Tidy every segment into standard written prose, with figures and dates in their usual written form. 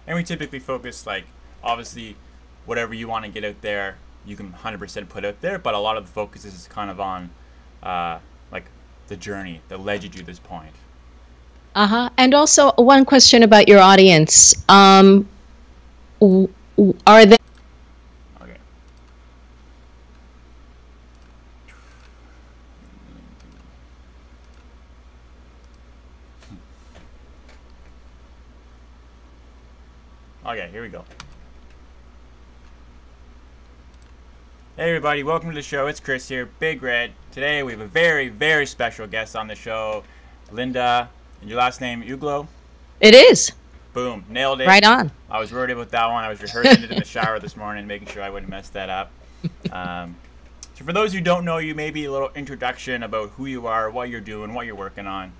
And we typically focus, like, obviously, whatever you want to get out there, you can 100% put out there, but a lot of the focus is kind of on, like, the journey that led you to this point. Uh-huh. And also one question about your audience. Are they Okay. Okay, here we go. Hey everybody, welcome to the show. It's Chris here, Big Red. Today we have a very, very special guest on the show, Linda. And your last name, Ugelow? It is. Boom, nailed it. Right on. I was worried about that one. I was rehearsing it in the shower this morning, making sure I wouldn't mess that up. So for those who don't know you, maybe a little introduction about who you are, what you're doing, what you're working on.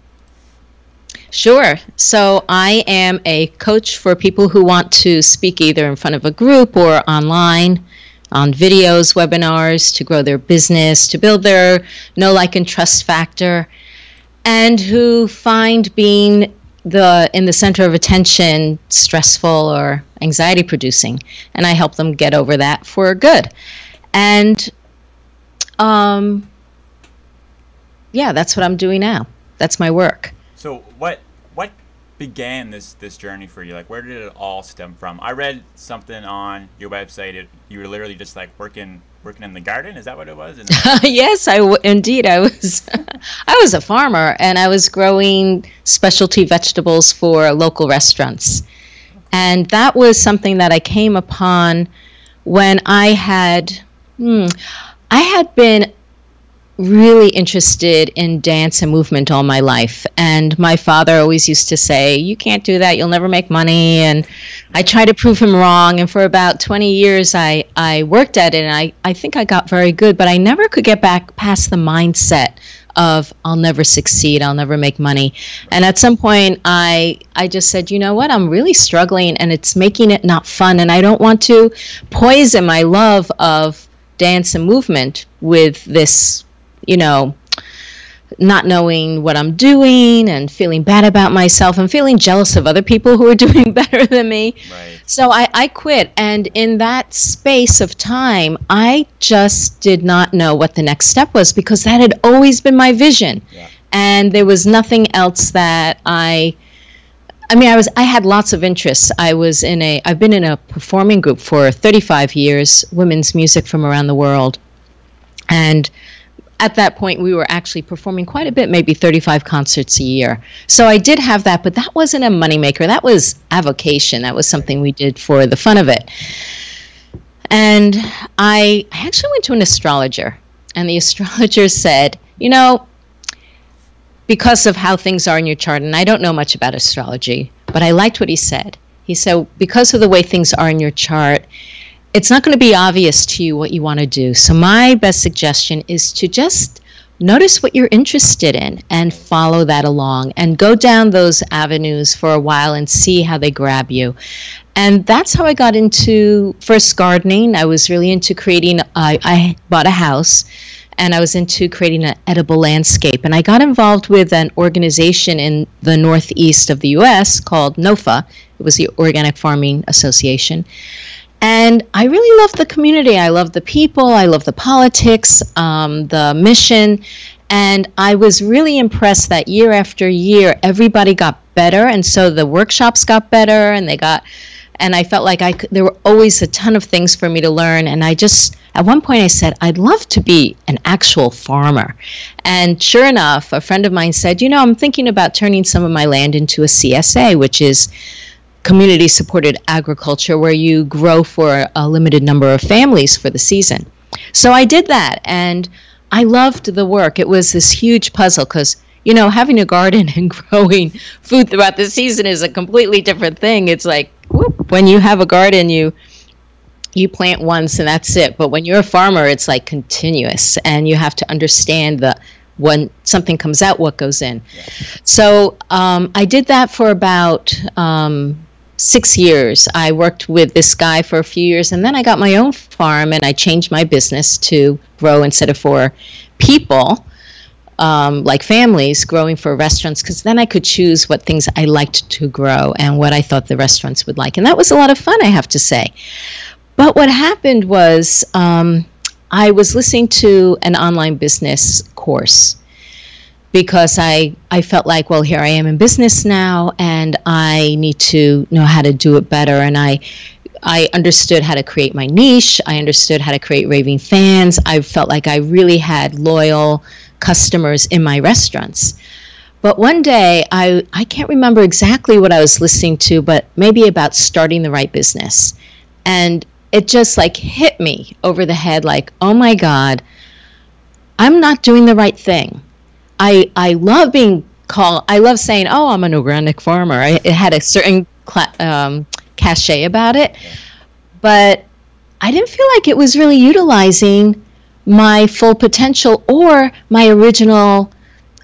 Sure. So I am a coach for people who want to speak either in front of a group or online, on videos, webinars, to grow their business, to build their know, like, and trust factor, and who find being in the center of attention stressful or anxiety producing. And I help them get over that for good. And yeah, that's what I'm doing now. That's my work. So what began this journey for you? Like, where did it all stem from? I read something on your website. You were literally just like working in the garden. Is that what it was? Yes, indeed. I was I was a farmer, and I was growing specialty vegetables for local restaurants. And that was something that I came upon when I had been really interested in dance and movement all my life. And my father always used to say, you can't do that, you'll never make money. And I tried to prove him wrong. And for about 20 years, I worked at it, and I think I got very good, but I never could get back past the mindset of I'll never succeed, I'll never make money. And at some point, I just said, you know what, I'm really struggling, and it's making it not fun. And I don't want to poison my love of dance and movement with this, not knowing what I'm doing and feeling bad about myself and feeling jealous of other people who are doing better than me. Right. So I quit. And in that space of time, I just did not know what the next step was, because that had always been my vision. Yeah. And there was nothing else that I had lots of interests. I've been in a performing group for 35 years, women's music from around the world. And at that point, we were actually performing quite a bit, maybe 35 concerts a year. So I did have that, but that wasn't a moneymaker. That was avocation. That was something we did for the fun of it. And I actually went to an astrologer, and the astrologer said, because of how things are in your chart, and I don't know much about astrology, but I liked what he said. He said, because of the way things are in your chart, it's not going to be obvious to you what you want to do. So my best suggestion is to just notice what you're interested in and follow that along and go down those avenues for a while and see how they grab you. And that's how I got into first gardening. I was really into creating, I bought a house, and I was into creating an edible landscape. And I got involved with an organization in the northeast of the U.S. called NOFA. It was the Organic Farming Association. And I really loved the community. I loved the people. I loved the politics, the mission. And I was really impressed that year after year, everybody got better. And so the workshops got better, and I felt like there were always a ton of things for me to learn. And at one point I said, I'd love to be an actual farmer. And sure enough, a friend of mine said, I'm thinking about turning some of my land into a CSA, which is community supported agriculture, where you grow for a limited number of families for the season. So I did that, and I loved the work. It was this huge puzzle, because having a garden and growing food throughout the season is a completely different thing. It's like, when you have a garden, you plant once and that's it. But when you're a farmer, it's like continuous, and you have to understand when something comes out, what goes in. Yeah. So I did that for about 6 years. I worked with this guy for a few years, and then I got my own farm, and I changed my business to grow instead of for people. like families growing for restaurants, because then I could choose what things I liked to grow and what I thought the restaurants would like. And that was a lot of fun, I have to say. But what happened was I was listening to an online business course because I felt like, well, here I am in business now, and I need to know how to do it better. And I understood how to create my niche. I understood how to create raving fans. I felt like I really had loyal customers in my restaurants. But one day, I can't remember exactly what I was listening to, but maybe about starting the right business. And it just like hit me over the head like, oh my God, I'm not doing the right thing. I love being called, I love saying, oh, I'm an organic farmer. It had a certain cachet about it. But I didn't feel like it was really utilizing my full potential or my original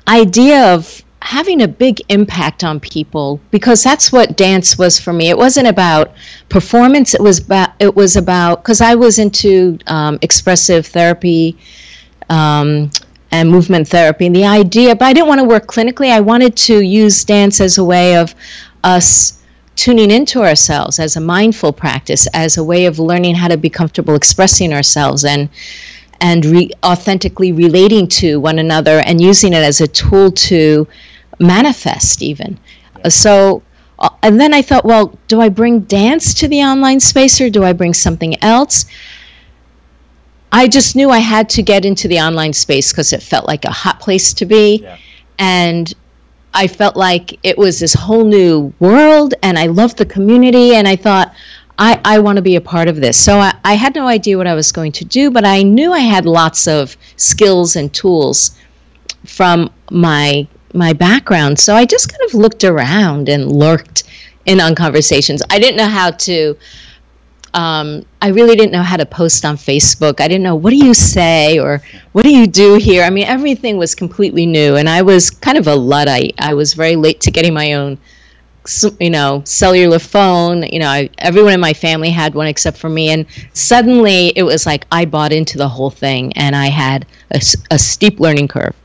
idea of having a big impact on people, because that's what dance was for me. It wasn't about performance. It was about because I was into expressive therapy and movement therapy, and the idea, but I didn't want to work clinically. I wanted to use dance as a way of us tuning into ourselves, as a mindful practice, as a way of learning how to be comfortable expressing ourselves and authentically relating to one another, and using it as a tool to manifest even. So, and then I thought, well, do I bring dance to the online space, or do I bring something else? I just knew I had to get into the online space because it felt like a hot place to be. Yeah. And I felt like it was this whole new world, and I loved the community, and I thought, I want to be a part of this. So I had no idea what I was going to do, but I knew I had lots of skills and tools from my background. So I just kind of looked around and lurked in on conversations. I didn't know how to, I really didn't know how to post on Facebook. I didn't know, what do you say, or what do you do here? I mean, everything was completely new, and I was kind of a Luddite. I was very late to getting my own, cellular phone. Everyone in my family had one except for me, and suddenly it was like I bought into the whole thing, and I had a steep learning curve.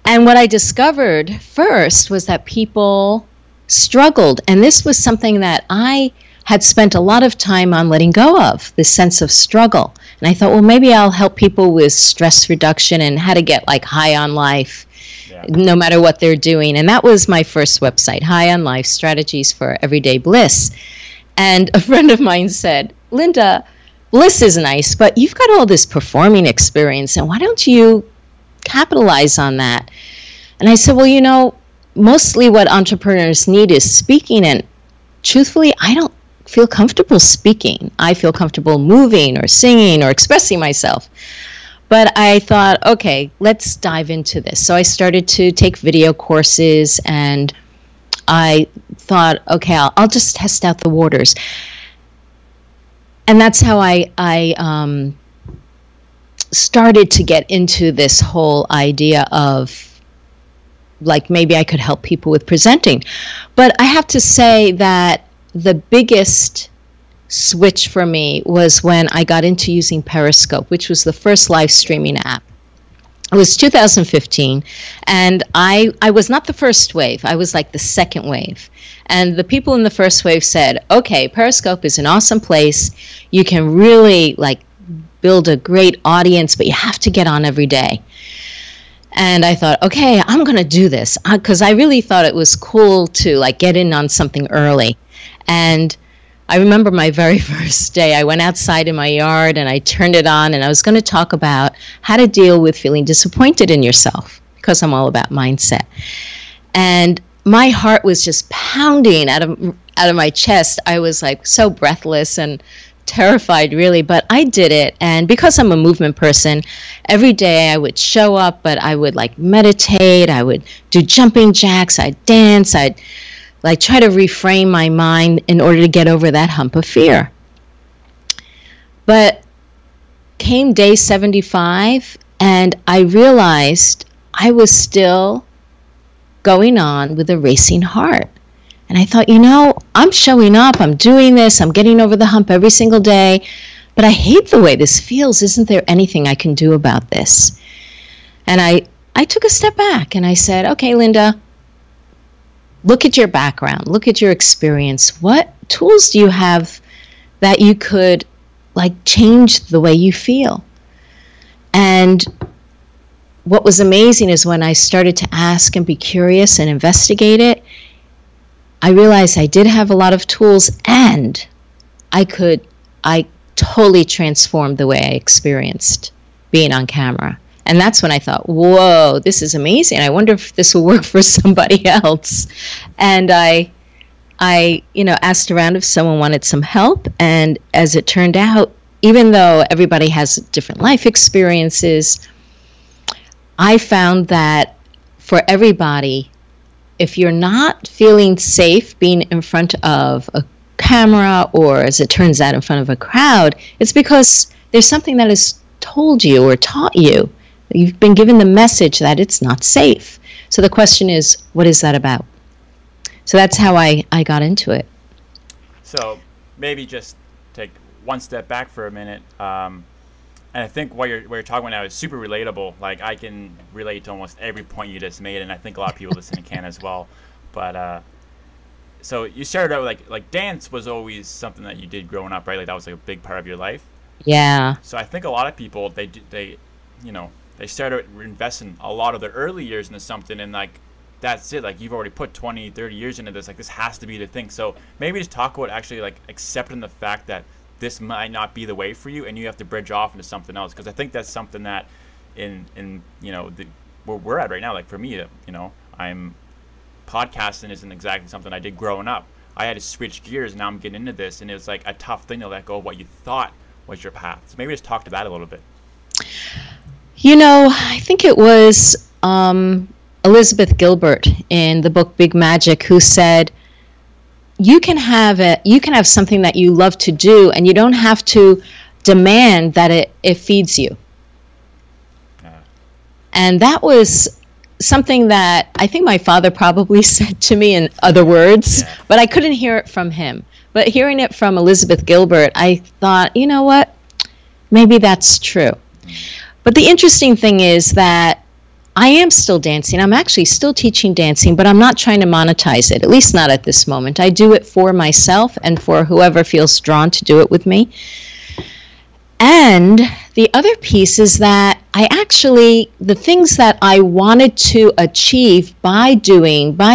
And what I discovered first was that people struggled, and this was something that I had spent a lot of time on letting go of, this sense of struggle. And I thought, well, maybe I'll help people with stress reduction and how to get like high on life, no matter what they're doing. And that was my first website, High on Life, Strategies for Everyday Bliss. And a friend of mine said, Linda, bliss is nice, but you've got all this performing experience, and why don't you capitalize on that? And I said, well, mostly what entrepreneurs need is speaking, and truthfully, I don't feel comfortable speaking. I feel comfortable moving or singing or expressing myself. But I thought, okay, let's dive into this. So I started to take video courses, and I thought, okay, I'll just test out the waters. And that's how I started to get into this whole idea of, like, maybe I could help people with presenting. But I have to say that the biggest switch for me was when I got into using Periscope, which was the first live streaming app. It was 2015, and I was not the first wave. I was like the second wave. And the people in the first wave said, okay, Periscope is an awesome place. You can really like build a great audience, but you have to get on every day. And I thought, okay, I'm going to do this, because I really thought it was cool to like get in on something early. And I remember my very first day, I went outside in my yard and I turned it on, and I was going to talk about how to deal with feeling disappointed in yourself, because I'm all about mindset. And my heart was just pounding out of my chest. I was like so breathless and terrified, really, but I did it. And because I'm a movement person, every day I would show up, but I would like meditate, I would do jumping jacks, I'd dance, I'd like try to reframe my mind in order to get over that hump of fear. But came day 75, and I realized I was still going on with a racing heart. And I thought, I'm showing up, I'm doing this, I'm getting over the hump every single day, but I hate the way this feels. Isn't there anything I can do about this? And I took a step back and I said, okay, Linda, look at your background, look at your experience. What tools do you have that you could like change the way you feel? And what was amazing is when I started to ask and be curious and investigate it, I realized I did have a lot of tools, and I totally transformed the way I experienced being on camera. And that's when I thought, whoa, this is amazing. I wonder if this will work for somebody else. And I asked around if someone wanted some help. And as it turned out, even though everybody has different life experiences, I found that for everybody, if you're not feeling safe being in front of a camera, or as it turns out in front of a crowd, it's because there's something that is told you or taught you. You've been given the message that it's not safe. So the question is, what is that about? So that's how I got into it. So maybe just take one step back for a minute. And I think what you're talking about now is super relatable. Like, I can relate to almost every point you just made, and I think a lot of people listening can as well. But so you started out like dance was always something that you did growing up, right? Like that was like a big part of your life. Yeah. So I think a lot of people they started investing a lot of their early years into something, and like that's it. Like, you've already put 20, 30 years into this. Like, this has to be the thing. So maybe just talk about actually like accepting the fact that this might not be the way for you, and you have to bridge off into something else. Because I think that's something that in where we're at right now, like for me, I'm podcasting isn't exactly something I did growing up. I had to switch gears, and now I'm getting into this, and it's like a tough thing to let go of what you thought was your path. So maybe just talk to that a little bit. I think it was Elizabeth Gilbert in the book Big Magic who said, you can have something that you love to do, and you don't have to demand that it feeds you. And that was something that I think my father probably said to me in other words, but I couldn't hear it from him. But hearing it from Elizabeth Gilbert, I thought, you know what? Maybe that's true. But the interesting thing is that I am still dancing. I'm actually still teaching dancing, but I'm not trying to monetize it, at least not at this moment. I do it for myself and for whoever feels drawn to do it with me. And the other piece is that the things that I wanted to achieve by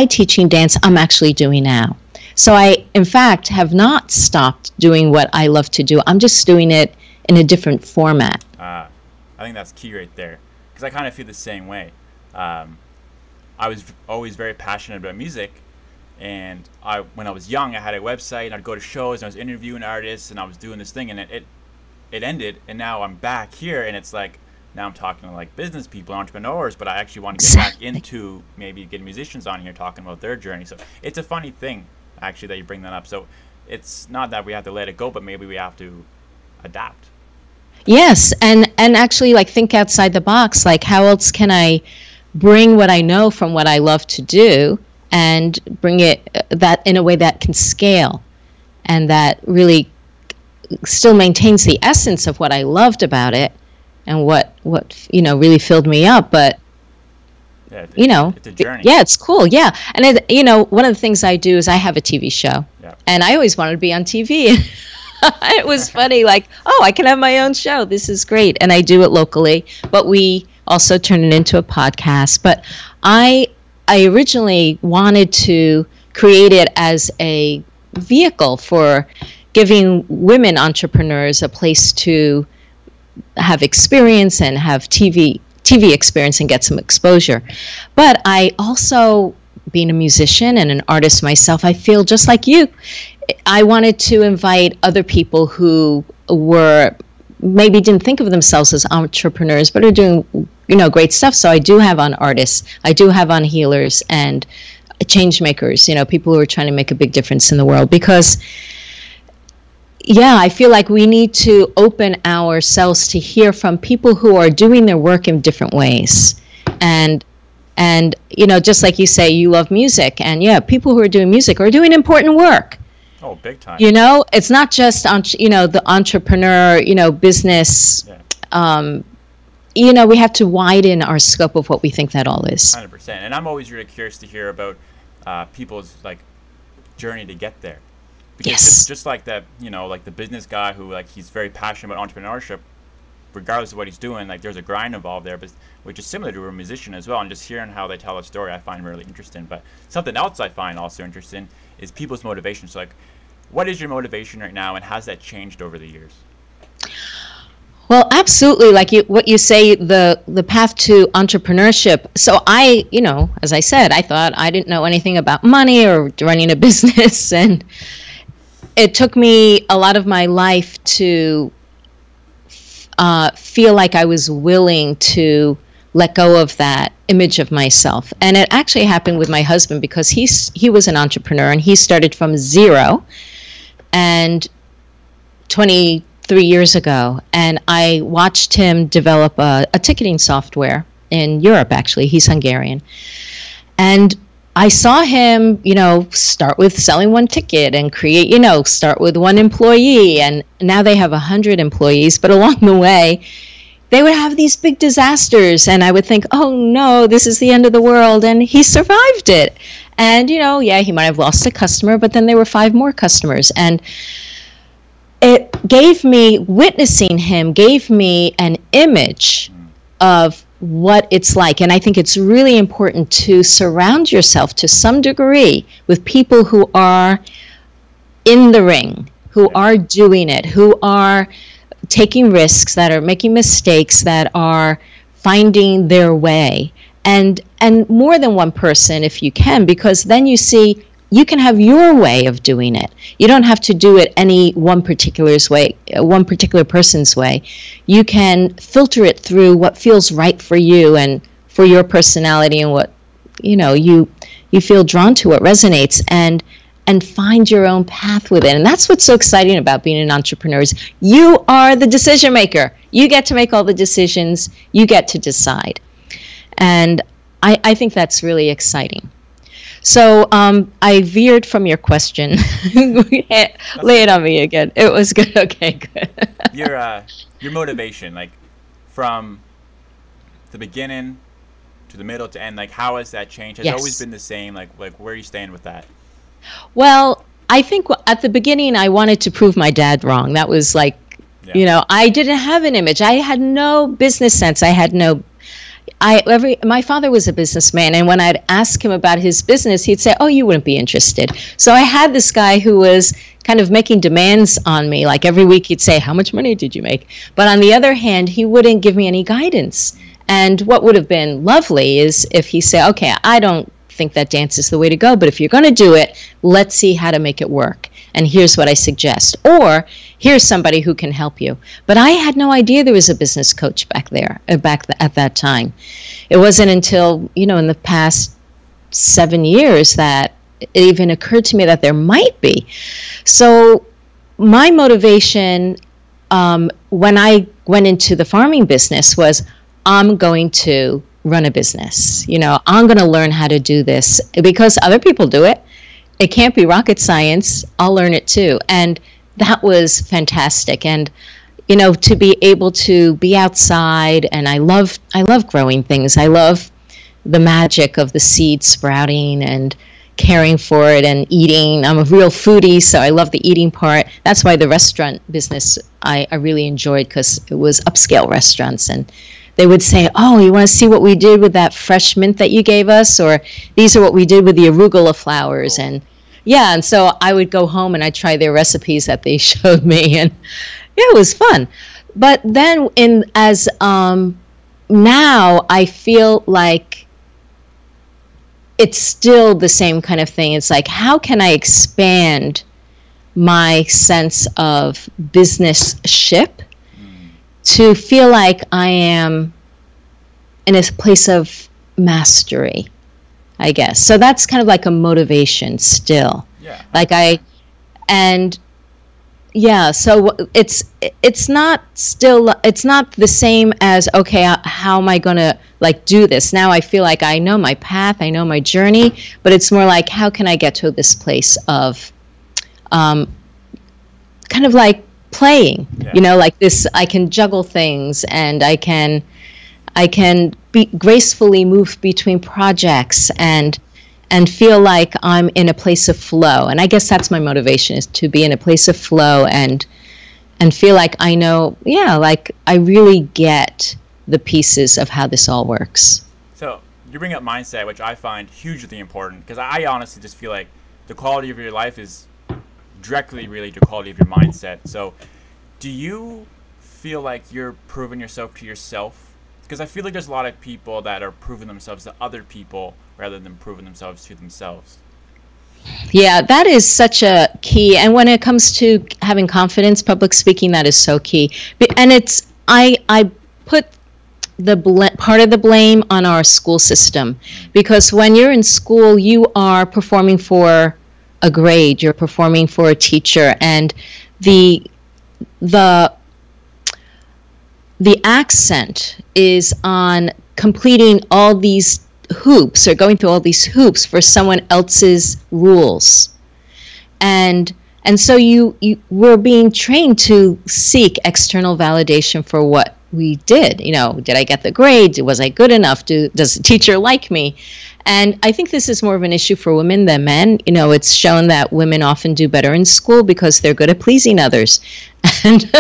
teaching dance, I'm actually doing now. So I, in fact, have not stopped doing what I love to do. I'm just doing it in a different format. I think that's key right there. Because I kind of feel the same way. I was always very passionate about music, and when I was young, I had a website, and I'd go to shows, and I was interviewing artists, and I was doing this thing, and it ended, and now I'm back here, and it's like, now I'm talking to like business people, entrepreneurs, but I actually want to get back into maybe getting musicians on here talking about their journey. So it's a funny thing, actually, that you bring that up. So it's not that we have to let it go, but maybe we have to adapt. Yes, and actually like think outside the box. Like, how else can I bring what I know from what I love to do and bring it that in a way that can scale and that really still maintains the essence of what I loved about it and what really filled me up. But it's a journey. Yeah, it's cool. Yeah, and one of the things I do is I have a TV show, and I always wanted to be on TV. It was funny, like, oh, I can have my own show. This is great. And I do it locally, but we also turn it into a podcast. But I originally wanted to create it as a vehicle for giving women entrepreneurs a place to have experience and have TV experience and get some exposure. But I also, being a musician and an artist myself, I feel just like you. I wanted to invite other people who maybe didn't think of themselves as entrepreneurs, but are doing, great stuff. So I do have on artists, I do have on healers and change makers, people who are trying to make a big difference in the world. Because, I feel like we need to open ourselves to hear from people who are doing their work in different ways. And just like you say, you love music, and people who are doing music are doing important work. Oh, big time. It's not just, the entrepreneur, business we have to widen our scope of what we think that all is. 100%. And I'm always really curious to hear about people's like journey to get there. Because Yes. just like that, like the business guy who like he's very passionate about entrepreneurship, regardless of what he's doing, like there's a grind involved there, but which is similar to a musician as well. And just hearing how they tell a story, I find really interesting. But something else I find also interesting is people's motivation. So like, what is your motivation right now, and has that changed over the years? Well, absolutely. Like what you say, the path to entrepreneurship. So as I said, I thought I didn't know anything about money or running a business. And it took me a lot of my life to feel like I was willing to let go of that image of myself. And it actually happened with my husband, because he was an entrepreneur, and he started from zero, and 23 years ago, and I watched him develop a ticketing software in Europe. Actually, he's Hungarian, and I saw him, start with selling one ticket and create, start with one employee, and now they have 100 employees. But along the way, they would have these big disasters, and I would think, oh no, this is the end of the world, and he survived it. And he might have lost a customer, but then there were 5 more customers, and witnessing him gave me an image of what it's like. And I think it's really important to surround yourself to some degree with people who are in the ring, who are doing it, who are taking risks, that are making mistakes, that are finding their way. And more than one person if you can, because then you see you can have your way of doing it. You don't have to do it any one particular person's way. You can filter it through what feels right for you and for your personality, and what you feel drawn to, what resonates, and find your own path with it. And that's what's so exciting about being an entrepreneur, is you are the decision maker. You get to make all the decisions. You get to decide. And I think that's really exciting. So I veered from your question. Lay it on me again. It was good. Okay, good. Your motivation, like from the beginning to the middle to end, like how has that changed? Has it always been the same? Like where are you staying with that? Well, I think at the beginning I wanted to prove my dad wrong. That was like, I didn't have an image. I had no business sense. I had no. My father was a businessman, and when I'd ask him about his business, he'd say, "Oh, you wouldn't be interested." So I had this guy who was kind of making demands on me. Like every week he'd say, "How much money did you make?" But on the other hand, he wouldn't give me any guidance. And what would have been lovely is if he said, "Okay, I don't think that dance is the way to go, but if you're going to do it, let's see how to make it work. And here's what I suggest." Or here's somebody who can help you. But I had no idea there was a business coach at that time. It wasn't until, in the past 7 years that it even occurred to me that there might be. So my motivation when I went into the farming business was, I'm going to run a business. I'm going to learn how to do this because other people do it. It can't be rocket science. I'll learn it too. And that was fantastic. And, to be able to be outside, and I love growing things. I love the magic of the seed sprouting and caring for it and eating. I'm a real foodie, so I love the eating part. That's why the restaurant business I really enjoyed, because it was upscale restaurants, and they would say, "Oh, you want to see what we did with that fresh mint that you gave us?" Or, "These are what we did with the arugula flowers." And and so I would go home and I'd try their recipes that they showed me, and it was fun. But then now I feel like it's still the same kind of thing. It's like, how can I expand my sense of businessship to feel like I am in a place of mastery, I guess. So that's kind of like a motivation still. Yeah. So it's not the same as, okay, how am I going to do this? Now I feel like I know my path, I know my journey, but it's more like, how can I get to this place of kind of like playing, like this, I can juggle things, and I can I can be gracefully move between projects and feel like I'm in a place of flow. And I guess that's my motivation, is to be in a place of flow and feel like I know, yeah, like I really get the pieces of how this all works. So you bring up mindset, which I find hugely important, because I honestly just feel like the quality of your life is directly related to the quality of your mindset. So do you feel like you're proving yourself to yourself? Because I feel like there's a lot of people that are proving themselves to other people rather than proving themselves to themselves. Yeah, that is such a key. And when it comes to having confidence, public speaking, that is so key. And it's, I put part of the blame on our school system, because when you're in school, you are performing for a grade, you're performing for a teacher, and the accent is on completing all these hoops, or going through all these hoops for someone else's rules. And so we're being trained to seek external validation for what we did. You know, did I get the grade? Was I good enough? Does the teacher like me? And I think this is more of an issue for women than men. You know, it's shown that women often do better in school because they're good at pleasing others. And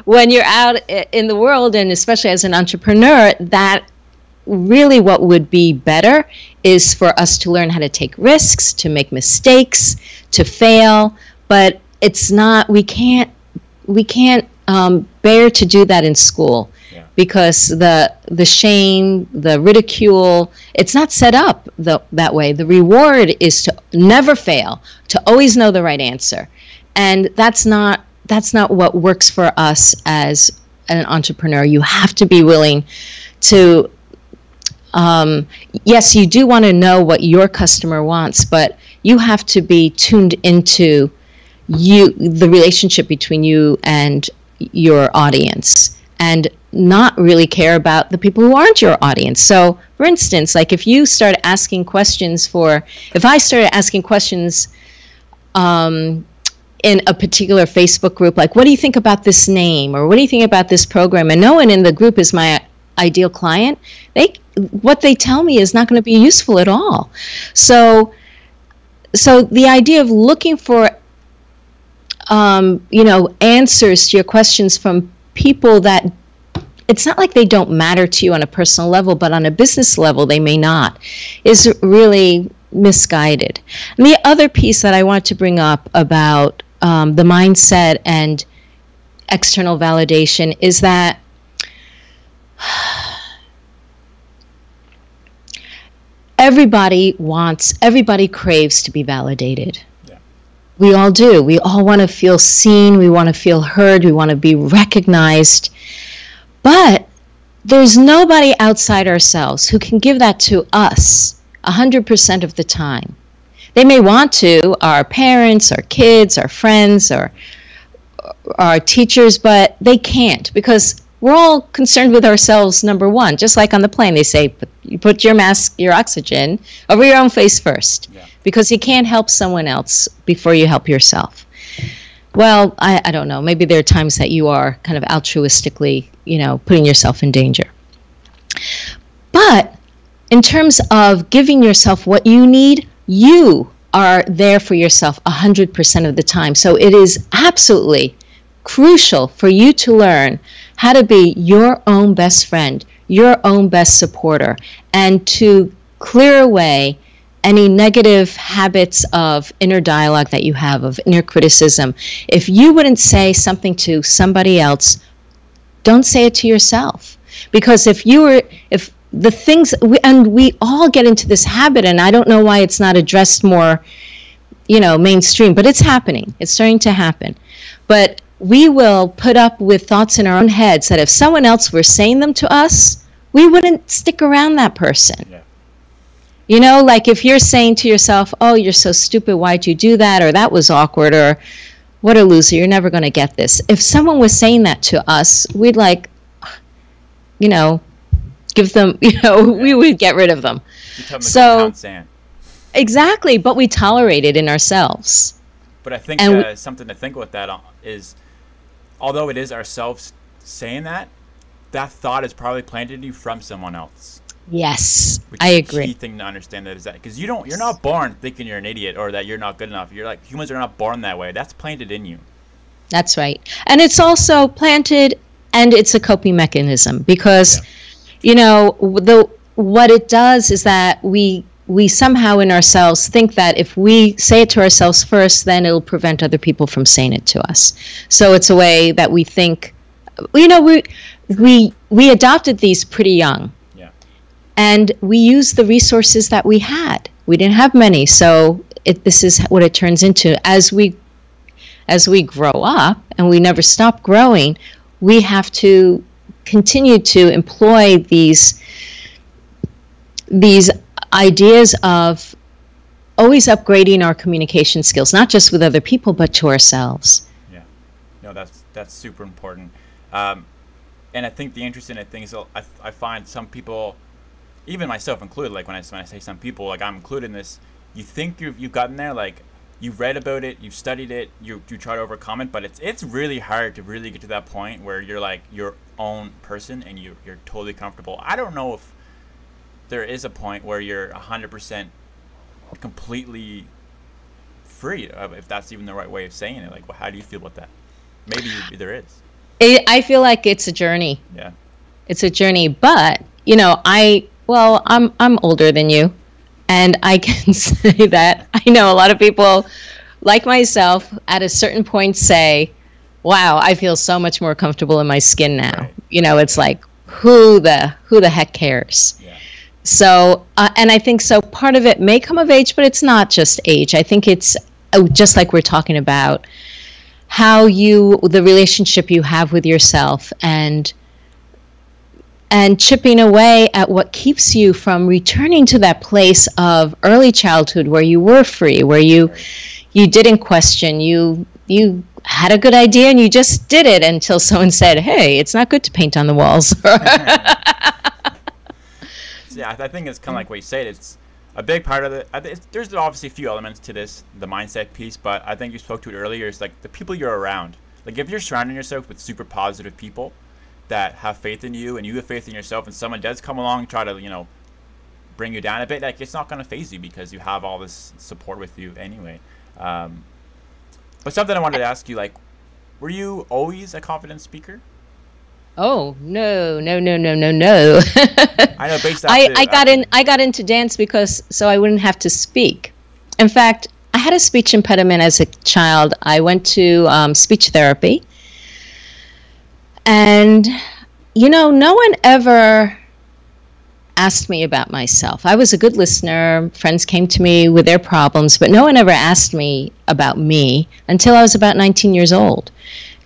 when you're out in the world, and especially as an entrepreneur, that really what would be better is for us to learn how to take risks, to make mistakes, to fail. But it's not, we can't bear to do that in school. Yeah. Because the shame, the ridicule, it's not set up that way. The reward is to never fail, to always know the right answer. And that's not what works for us as an entrepreneur. You have to be willing to, yes, you do want to know what your customer wants, but you have to be tuned into the relationship between you and your audience, and not really care about the people who aren't your audience. So, for instance, like if I started asking questions in a particular Facebook group, like, what do you think about this name, or what do you think about this program, and no one in the group is my ideal client, what they tell me is not going to be useful at all. So the idea of looking for answers to your questions from people that, it's not like they don't matter to you on a personal level, but on a business level they may not, is really misguided. And the other piece that I want to bring up about the mindset and external validation is that everybody craves to be validated. Yeah. We all do. We all want to feel seen. We want to feel heard. We want to be recognized. But there's nobody outside ourselves who can give that to us 100% of the time. They may want to, our parents, our kids, our friends, or our teachers, but they can't, because we're all concerned with ourselves, number one. Just like on the plane, they say, you put your mask, your oxygen, over your own face first. Yeah. Because you can't help someone else before you help yourself. Well, I don't know. Maybe there are times that you are kind of altruistically, putting yourself in danger. But in terms of giving yourself what you need, you are there for yourself 100% of the time. So it is absolutely crucial for you to learn how to be your own best friend, your own best supporter, and to clear away any negative habits of inner dialogue that you have, of inner criticism. If you wouldn't say something to somebody else, don't say it to yourself. Because if the things, we all get into this habit, and I don't know why it's not addressed more, mainstream, but it's happening. It's starting to happen. But we will put up with thoughts in our own heads that if someone else were saying them to us, we wouldn't stick around that person. Yeah. Like if you're saying to yourself, oh, you're so stupid, why'd you do that? Or that was awkward, or what a loser, you're never going to get this. If someone was saying that to us, we'd give them, we would get rid of them. So, exactly, but we tolerate it in ourselves. But I think something to think with that is, although it is ourselves saying that, that thought is probably planted in you from someone else. Yes, Which I is agree. a key thing to understand, that is that because you're not born thinking you're an idiot or that you're not good enough. You're like, humans are not born that way. That's planted in you. That's right. And it's also planted, and it's a coping mechanism because, you know, what it does is that we somehow in ourselves think that if we say it to ourselves first, then it'll prevent other people from saying it to us. So it's a way that we think, you know, we adopted these pretty young. Yeah. And we used the resources that we had. We didn't have many. So this is what it turns into. As we grow up, and we never stop growing, we have to continue to employ these ideas of always upgrading our communication skills, not just with other people, but to ourselves. Yeah. No, that's super important. And I think the interesting thing is I find some people, even myself included, like when I say some people, like I'm included in this, you think you've gotten there, like you've read about it, you've studied it, you try to overcome it, but it's really hard to really get to that point where you're like your own person and you're totally comfortable. I don't know if there is a point where you're 100% completely free, if that's even the right way of saying it. Like, well, how do you feel about that? Maybe there is. I feel like it's a journey. Yeah. It's a journey, but you know, I'm older than you, and I can say that I know a lot of people like myself at a certain point say, wow, I feel so much more comfortable in my skin now. Right. You know, it's like, who the heck cares? Yeah. So, and I think so part of it may come of age, but it's not just age. I think it's just like we're talking about how the relationship you have with yourself and chipping away at what keeps you from returning to that place of early childhood where you were free, where you didn't question, you had a good idea and you just did it until someone said, hey, it's not good to paint on the walls. Yeah, I think it's kind of like what you said. It's a big part of it. There's obviously a few elements to this, the mindset piece, but I think you spoke to it earlier. It's like the people you're around. Like if you're surrounding yourself with super positive people that have faith in you and you have faith in yourself, and someone does come along and try to, you know, bring you down a bit, like it's not going to faze you because you have all this support with you anyway. But something I wanted to ask you, like, were you always a confident speaker? Oh, no. I know based off I got into dance because so I wouldn't have to speak. In fact, I had a speech impediment as a child. I went to speech therapy. And, you know, no one ever asked me about myself. I was a good listener. Friends came to me with their problems, but no one ever asked me about me until I was about 19 years old.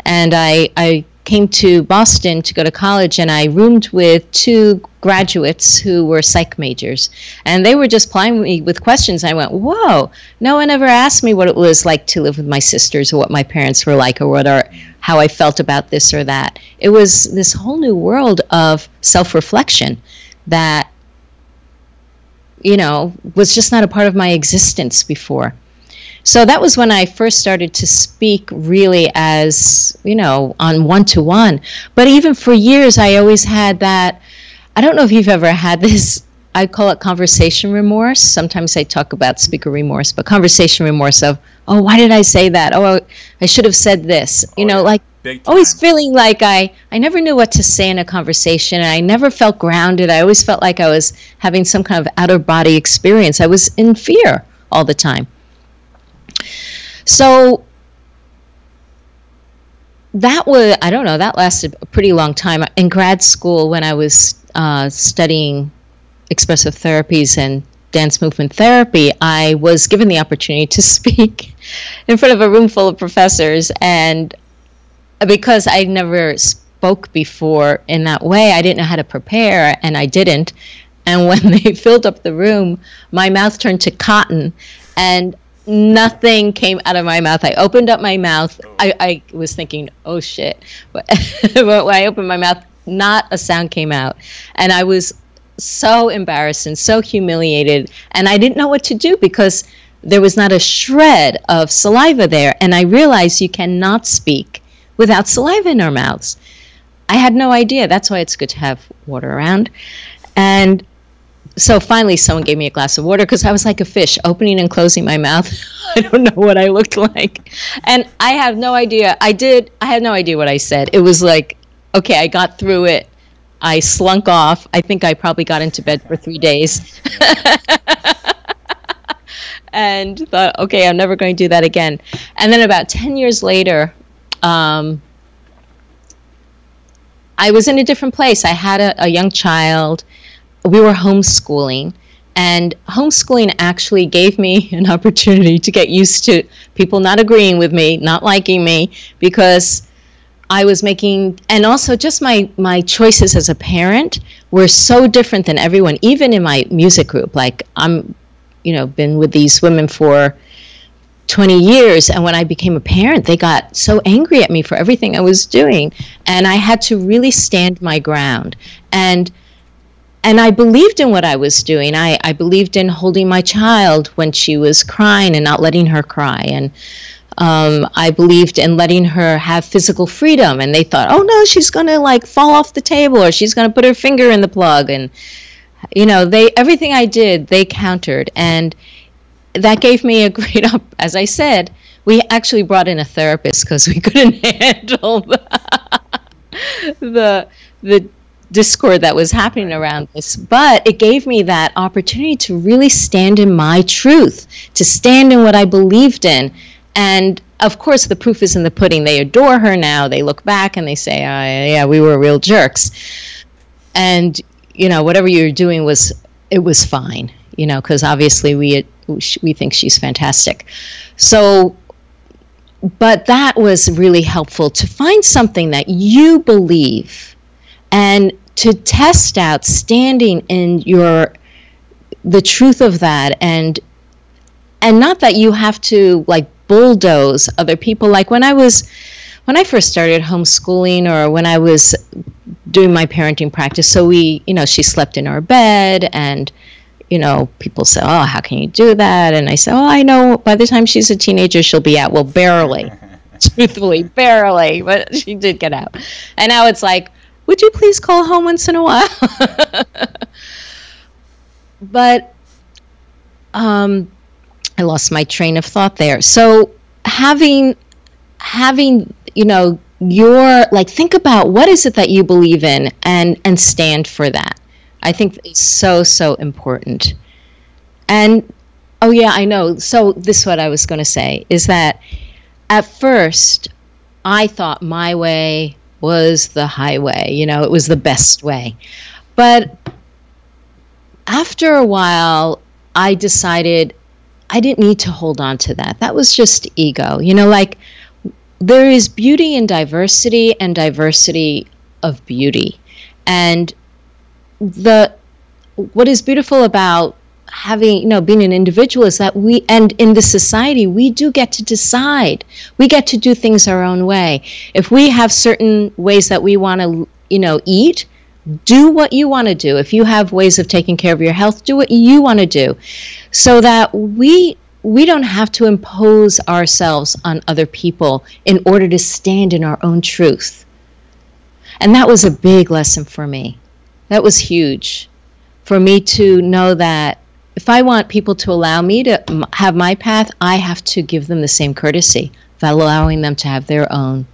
And I came to Boston to go to college, and I roomed with two graduates who were psych majors. And they were just plying me with questions. I went, whoa, no one ever asked me what it was like to live with my sisters or what my parents were like or how I felt about this or that. It was this whole new world of self-reflection that, you know, was just not a part of my existence before. So that was when I first started to speak really as, you know, on one-to-one. But even for years, I always had that, I don't know if you've ever had this, I call it conversation remorse. Sometimes I talk about speaker remorse, but conversation remorse of, oh, why did I say that? Oh, I should have said this. You know, like always feeling like I never knew what to say in a conversation, and I never felt grounded. I always felt like I was having some kind of out-of-body experience. I was in fear all the time. So that was, I don't know, that lasted a pretty long time. In grad school, when I was studying expressive therapies and dance movement therapy, I was given the opportunity to speak in front of a room full of professors. And because I never spoke before in that way, I didn't know how to prepare, and I didn't. And when they filled up the room, my mouth turned to cotton, and nothing came out of my mouth. I opened up my mouth. I was thinking, oh shit. But when I opened my mouth, not a sound came out. And I was so embarrassed and so humiliated. And I didn't know what to do because there was not a shred of saliva there. And I realized you cannot speak without saliva in our mouths. I had no idea. That's why it's good to have water around. And so finally someone gave me a glass of water because I was like a fish, opening and closing my mouth. I don't know what I looked like. And I have no idea. I had no idea what I said. It was like, okay, I got through it. I slunk off. I think I probably got into bed for 3 days. And thought, okay, I'm never going to do that again. And then about 10 years later, I was in a different place. I had a young child. We were homeschooling. And homeschooling actually gave me an opportunity to get used to people not agreeing with me, not liking me, because I was making, and also just my choices as a parent were so different than everyone, even in my music group. Like I'm, been with these women for 20 years. And when I became a parent, they got so angry at me for everything I was doing. And I had to really stand my ground. And I believed in what I was doing. I believed in holding my child when she was crying and not letting her cry. And I believed in letting her have physical freedom. And they thought, oh, no, she's going to like fall off the table or she's going to put her finger in the plug. And, everything I did, they countered. And that gave me a great as I said, we actually brought in a therapist because we couldn't handle the discord that was happening around this. But it gave me that opportunity to really stand in my truth, to stand in what I believed in. And of course, the proof is in the pudding. They adore her now. They look back and they say, oh, yeah, we were real jerks. And, whatever you're doing was fine, because obviously we think she's fantastic. So, but that was really helpful to find something that you believe and to test out standing in the truth of that, and not that you have to like bulldoze other people. Like when I first started homeschooling, or when I was doing my parenting practice, so she slept in our bed, and people say, oh, how can you do that? And I say, oh, I know by the time she's a teenager she'll be out. Well, barely. Truthfully, barely, but she did get out. And now it's like, would you please call home once in a while? But I lost my train of thought there. So having think about what is it that you believe in and stand for that. I think it's so, so important. And, oh yeah, I know. So this is what I was going to say, is that at first I thought my way was the highway, it was the best way. But after a while, I decided I didn't need to hold on to that. That was just ego. Like there is beauty in diversity and diversity of beauty. And what is beautiful about having, being an individual is that and in the society, we do get to decide. We get to do things our own way. If we have certain ways that we want to, eat, do what you want to do. If you have ways of taking care of your health, do what you want to do. So that we don't have to impose ourselves on other people in order to stand in our own truth. And that was a big lesson for me. That was huge for me to know that if I want people to allow me to have my path, I have to give them the same courtesy of allowing them to have their own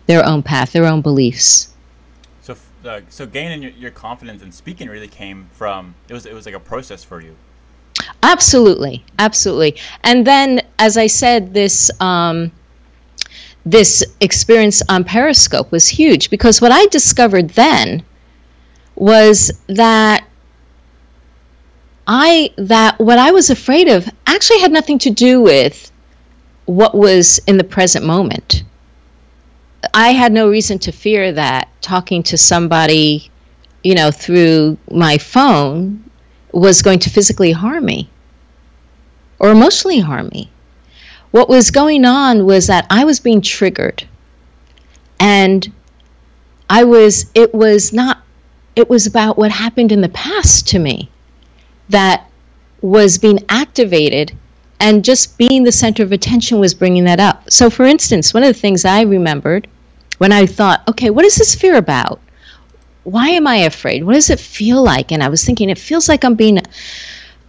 path, their own beliefs. So gaining your confidence in speaking really came from, it was like a process for you. Absolutely. And then, as I said, this experience on Periscope was huge, because what I discovered then was that what I was afraid of actually had nothing to do with what was in the present moment. I had no reason to fear that talking to somebody, through my phone was going to physically harm me or emotionally harm me. What was going on was that I was being triggered, and it was about what happened in the past to me that was being activated, and just being the center of attention was bringing that up. So for instance, one of the things I remembered when I thought, okay, what is this fear about? Why am I afraid? What does it feel like? And I was thinking, it feels like I'm being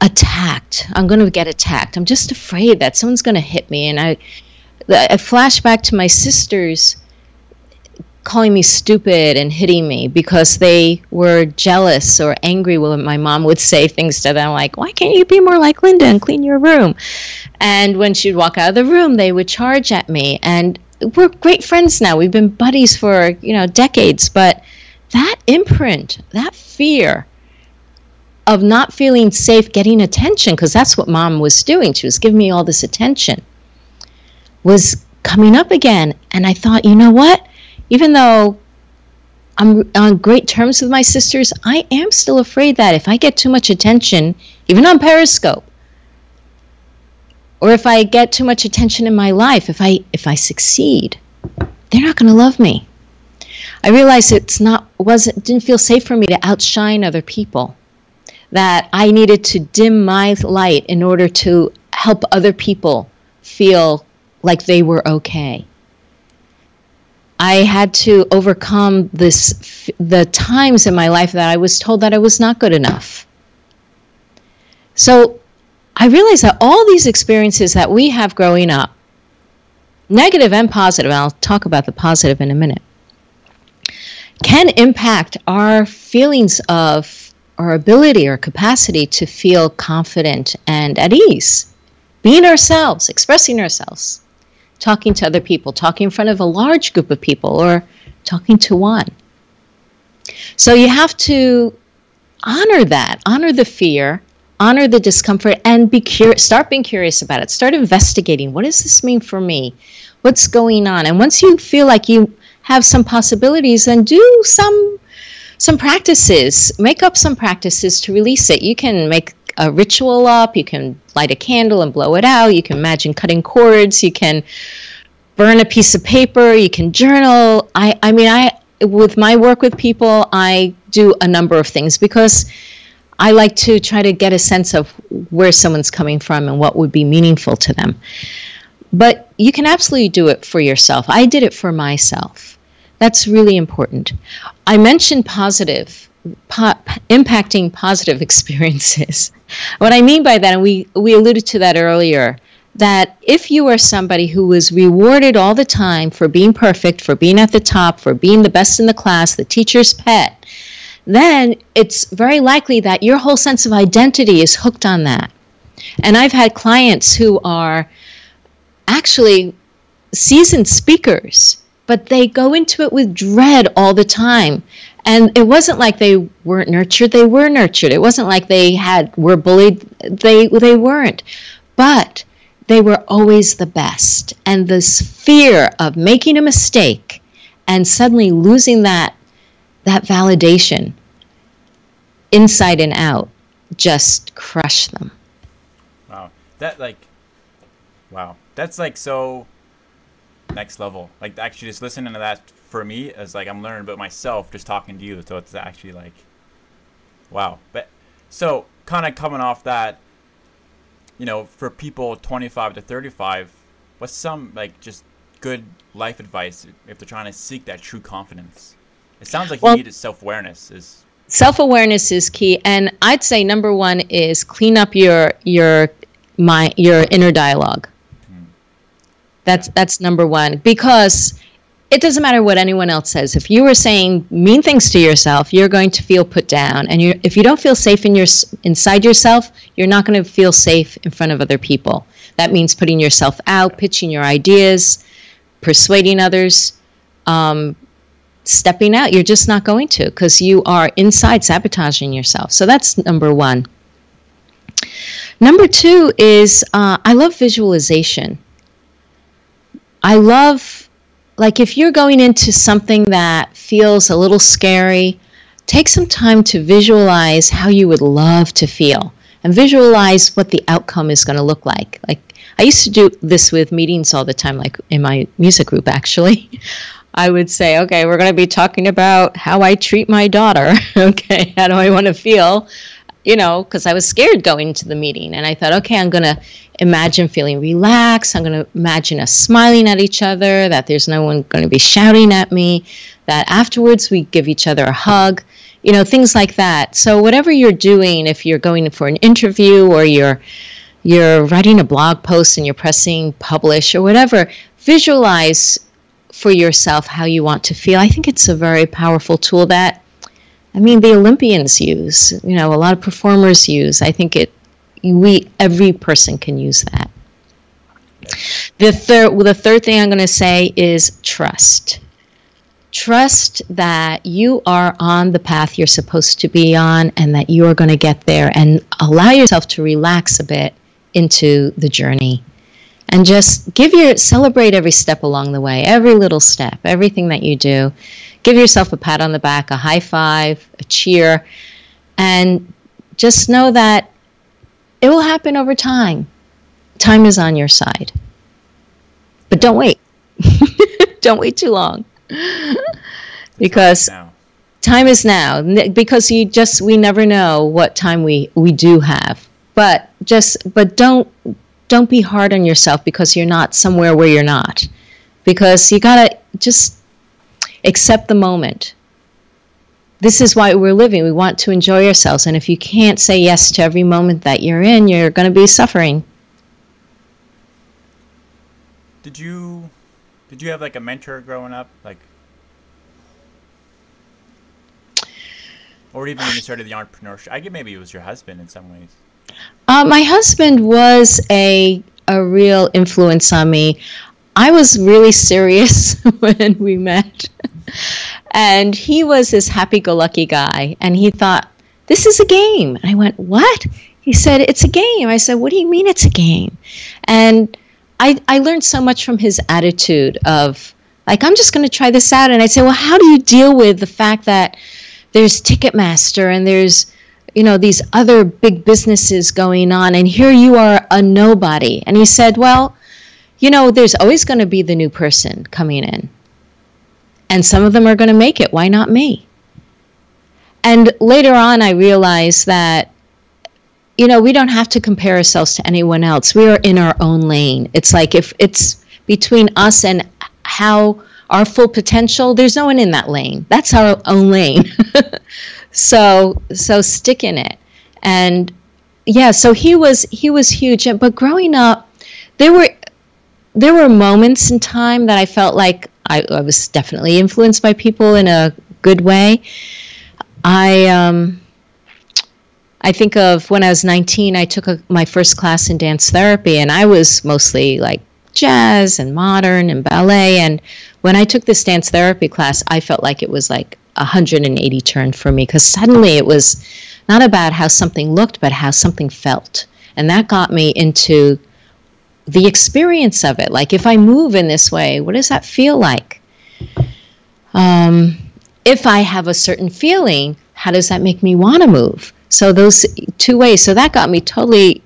attacked. I'm going to get attacked. I'm just afraid that someone's going to hit me. And I flash back to my sisters calling me stupid and hitting me because they were jealous or angry when my mom would say things to them like, why can't you be more like Linda and clean your room? And when she'd walk out of the room, they would charge at me. And we're great friends now. We've been buddies for, decades. But that imprint, that fear of not feeling safe getting attention, because that's what mom was doing. She was giving me all this attention, was coming up again. And I thought, you know what? Even though I'm on great terms with my sisters, I am still afraid that if I get too much attention, even on Periscope, or if I get too much attention in my life, if I succeed, they're not going to love me. I realized didn't feel safe for me to outshine other people, that I needed to dim my light in order to help other people feel like they were okay. I had to overcome the times in my life that I was told that I was not good enough. So I realized that all these experiences that we have growing up, negative and positive, and I'll talk about the positive in a minute, can impact our feelings of our ability or capacity to feel confident and at ease, being ourselves, expressing ourselves, talking to other people, talking in front of a large group of people, or talking to one. So you have to honor that, honor the fear, honor the discomfort, and start being curious about it. Start investigating. What does this mean for me? What's going on? And once you feel like you have some possibilities, then do some practices. Make up some practices to release it. You can make a ritual up. You can light a candle and blow it out. You can imagine cutting cords. You can burn a piece of paper. You can journal. With my work with people, I do a number of things because I like to try to get a sense of where someone's coming from and what would be meaningful to them. But you can absolutely do it for yourself. I did it for myself. That's really important. I mentioned impacting positive experiences. What I mean by that, and we alluded to that earlier, that if you are somebody who was rewarded all the time for being perfect, for being at the top, for being the best in the class, the teacher's pet, then it's very likely that your whole sense of identity is hooked on that. And I've had clients who are actually seasoned speakers, but they go into it with dread all the time. And it wasn't like they weren't nurtured. They were nurtured. It wasn't like they were bullied. They weren't. But they were always the best. And this fear of making a mistake and suddenly losing that validation inside and out just crushed them. Wow. That's like so next level. Like actually just listening to that for me is like I'm learning about myself just talking to you. So it's actually like, wow. But so kind of coming off that, for people 25 to 35, what's some like just good life advice if they're trying to seek that true confidence? It sounds like you needed self-awareness. Self-awareness is key, and I'd say number one is clean up your inner dialogue. That's number one, because it doesn't matter what anyone else says. If you were saying mean things to yourself, you're going to feel put down, and if you don't feel safe inside yourself, you're not going to feel safe in front of other people. That means putting yourself out, pitching your ideas, persuading others. Stepping out, you're just not going to, because you are inside sabotaging yourself. So that's number one. Number two is I love visualization. I love, like, if you're going into something that feels a little scary, take some time to visualize how you would love to feel and visualize what the outcome is going to look like. Like, I used to do this with meetings all the time, like in my music group, actually. I would say, okay, we're going to be talking about how I treat my daughter. Okay, how do I want to feel? because I was scared going to the meeting. And I thought, okay, I'm going to imagine feeling relaxed. I'm going to imagine us smiling at each other, that there's no one going to be shouting at me, that afterwards we give each other a hug, things like that. So whatever you're doing, if you're going for an interview or you're writing a blog post and you're pressing publish or whatever, visualize for yourself how you want to feel. I think it's a very powerful tool that, the Olympians use, a lot of performers use. I think every person can use that. The third thing I'm going to say is trust. Trust that you are on the path you're supposed to be on and that you are going to get there, and allow yourself to relax a bit into the journey. And just celebrate every step along the way, every little step, everything that you do. Give yourself a pat on the back, a high five, a cheer, and just know that it will happen over time. Time is on your side. But don't wait. Don't wait too long. Because time is now. Because we never know what time we do have. But don't be hard on yourself because you're not somewhere where you're not. Because you gotta just accept the moment. This is why we're living. We want to enjoy ourselves. And if you can't say yes to every moment that you're in, you're going to be suffering. Did you have like a mentor growing up? Or even when you started the entrepreneurship? I guess maybe it was your husband in some ways. My husband was a real influence on me. I was really serious when we met. And he was this happy-go-lucky guy. And he thought, this is a game. And I went, what? He said, it's a game. I said, what do you mean it's a game? And I learned so much from his attitude of, I'm just going to try this out. And I'd say, well, how do you deal with the fact that there's Ticketmaster and there's, these other big businesses going on, and here you are a nobody? And he said, well, there's always going to be the new person coming in. And some of them are going to make it. Why not me? And later on, I realized that, we don't have to compare ourselves to anyone else. We are in our own lane. It's like if it's between us and how our full potential, there's no one in that lane. That's our own lane. So stick in it. And yeah, so he was huge. But growing up, there were moments in time that I felt like I was definitely influenced by people in a good way. I think of when I was 19, I took my first class in dance therapy, and I was mostly like jazz and modern and ballet. And when I took this dance therapy class, I felt like it was like 180 turn for me, because suddenly it was not about how something looked, but how something felt. And that got me into the experience of it. Like, if I move in this way, what does that feel like? If I have a certain feeling, how does that make me want to move? So those two ways. So that got me totally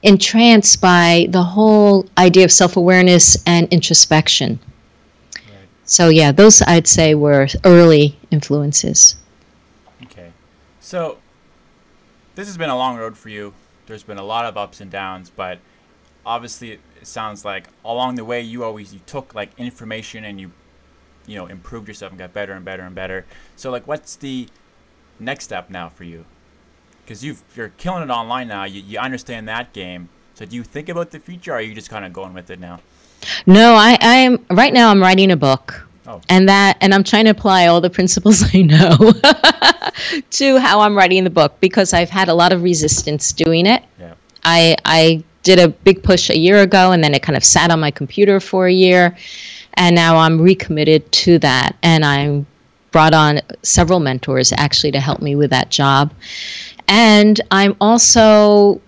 entranced by the whole idea of self-awareness and introspection. Right. So yeah, those I'd say were early influences. Okay. So this has been a long road for you. There's been a lot of ups and downs, but obviously it sounds like along the way you took like information and you improved yourself and got better and better and better. So like, what's the next step now for you? Because you're killing it online now. You understand that game. So do you think about the future, or are you just kind of going with it now? No, I am right now. I'm writing a book, oh. and I'm trying to apply all the principles I know to how I'm writing the book, because I've had a lot of resistance doing it. Yeah. I did a big push a year ago, and then it kind of sat on my computer for a year, and now I'm recommitted to that, and I'm brought on several mentors actually to help me with that job. And I'm also,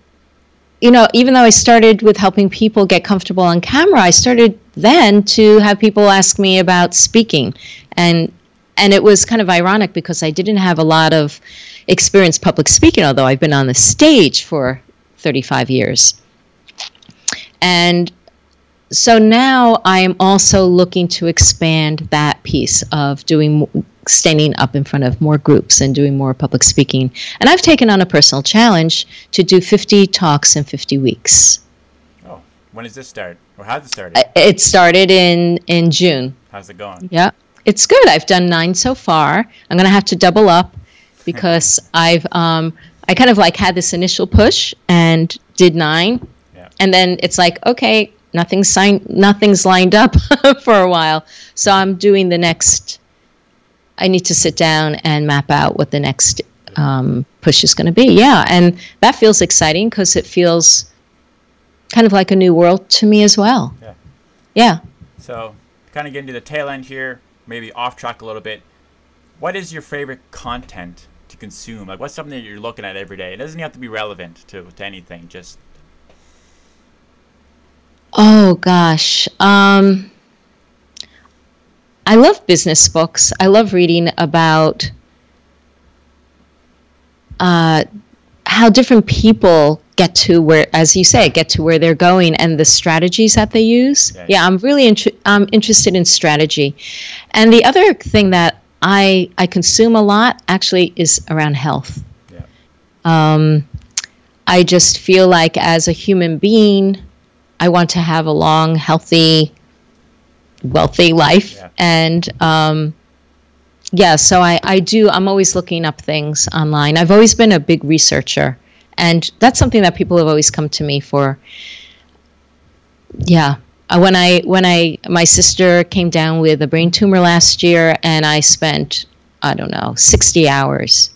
even though I started with helping people get comfortable on camera, I started then to have people ask me about speaking. And it was kind of ironic because I didn't have a lot of experience public speaking, although I've been on the stage for 35 years. And so now I am also looking to expand that piece of standing up in front of more groups and doing more public speaking. And I've taken on a personal challenge to do 50 talks in 50 weeks. Oh, when does this start? Or how's it started? It started in June. How's it going? Yeah, it's good. I've done 9 so far. I'm going to have to double up because I kind of like had this initial push and did 9. Yeah. And then it's like, okay, nothing's lined up for a while. So I'm doing the next. I need to sit down and map out what the next push is going to be. Yeah, and that feels exciting because it feels kind of like a new world to me as well. Yeah. Yeah. So, kind of getting to the tail end here, maybe off track a little bit. What is your favorite content to consume? Like, what's something that you're looking at every day? It doesn't have to be relevant to anything. Just. Oh gosh. I love business books. I love reading about how different people get to where, as you say, get to where they're going and the strategies that they use. Okay. Yeah, I'm really interested in strategy. And the other thing that I consume a lot actually is around health. Yeah. I just feel like as a human being, I want to have a long, healthy, wealthy life. Yeah. And so I do. I'm always looking up things online. I've always been a big researcher, and that's something that people have always come to me for. Yeah. When my sister came down with a brain tumor last year, and I spent, I don't know, 60 hours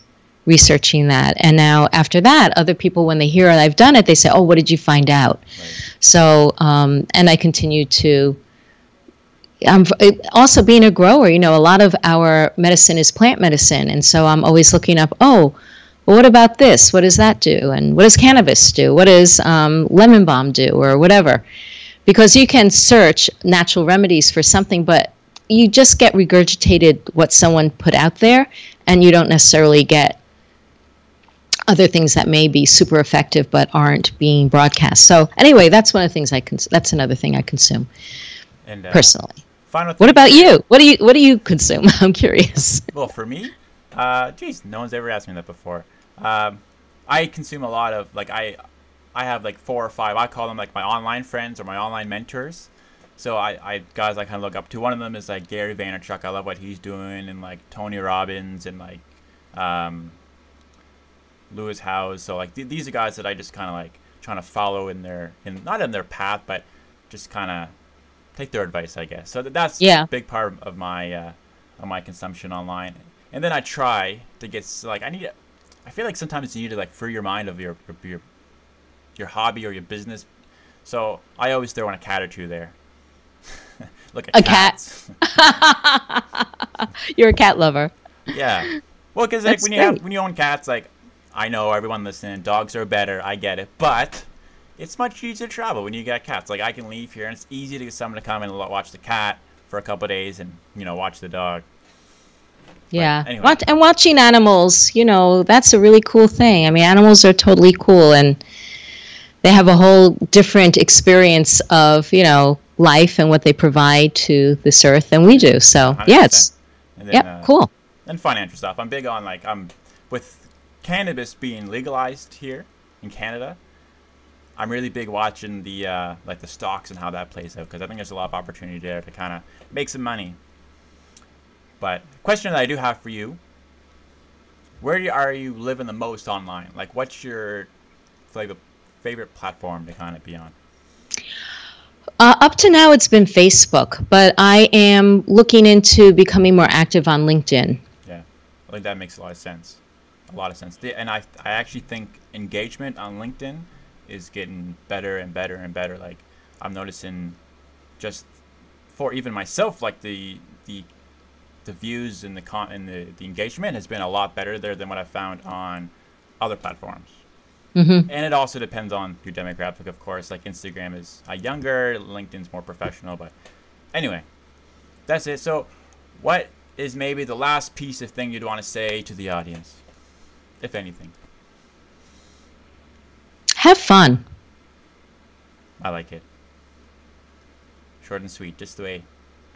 researching that. And now after that, other people, when they hear I've done it, they say, oh, what did you find out? Right. So, and I continue to, also being a grower, a lot of our medicine is plant medicine. And so I'm always looking up, well, what about this? What does that do? And what does cannabis do? What does lemon balm do, or whatever? Because you can search natural remedies for something, but you just get regurgitated what someone put out there, and you don't necessarily get other things that may be super effective but aren't being broadcast. So anyway, that's one of the things that's another thing I consume personally. What about you? What do you consume? I'm curious. Well, for me, geez, no one's ever asked me that before. I consume a lot of, like, I have like 4 or 5. I call them like my online friends or my online mentors. So guys I kind of look up to. One of them is like Gary Vaynerchuk. I love what he's doing, and like Tony Robbins, and like Lewis Howes. So like these are guys that I just kind of like trying to follow not in their path, but just kind of take their advice, I guess. So that's a big part of my consumption online. And then I try to get, like, I feel like sometimes you need to like free your mind of your hobby or your business. So I always throw in a cat or two there. Look at cats. You're a cat lover. Yeah. Well, because like when you own cats, like, I know everyone listening, dogs are better. I get it, but it's much easier to travel when you got cats. Like, I can leave here, and it's easy to get someone to come and watch the cat for a couple of days, and watch the dog. Yeah. Anyway. And watching animals, that's a really cool thing. I mean, animals are totally cool, and they have a whole different experience of life and what they provide to this earth than we do. So 100%. Yeah, it's cool. And financial stuff. I'm big on, like, with cannabis being legalized here in Canada, I'm really big watching the like the stocks and how that plays out, because I think there's a lot of opportunity there to kind of make some money. But question that I do have for you: where are you living the most online? Like, what's your the favorite platform to kind of be on? Up to now, it's been Facebook, but I am looking into becoming more active on LinkedIn. Yeah, I think that makes a lot of sense. And I actually think engagement on LinkedIn is getting better and better and better. Like, I'm noticing, just for even myself, like the views and the engagement has been a lot better there than what I found on other platforms. Mm-hmm. And it also depends on your demographic, of course. Like, Instagram is younger, LinkedIn's more professional. But anyway, that's it. So what is maybe the last piece of thing you'd want to say to the audience, if anything? Have fun. I like it. Short and sweet, just the way.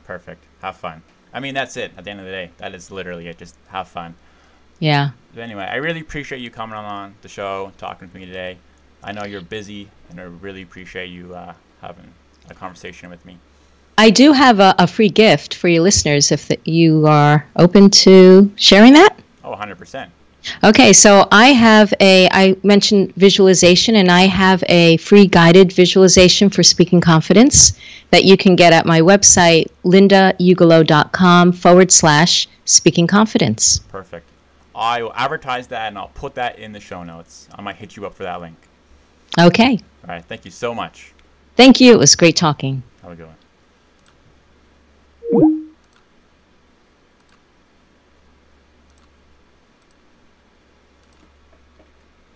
Perfect. Have fun. I mean, that's it. At the end of the day, that is literally it. Just have fun. Yeah. But anyway, I really appreciate you coming on the show, talking to me today. I know you're busy, and I really appreciate you having a conversation with me. I do have a free gift for your listeners if you are open to sharing that. Oh, 100%. Okay, so I mentioned visualization, and I have a free guided visualization for speaking confidence that you can get at my website, lindaugelow.com/speaking confidence. Perfect. I will advertise that, and I'll put that in the show notes. I might hit you up for that link. Okay. All right. Thank you so much. Thank you. It was great talking. Have a good one.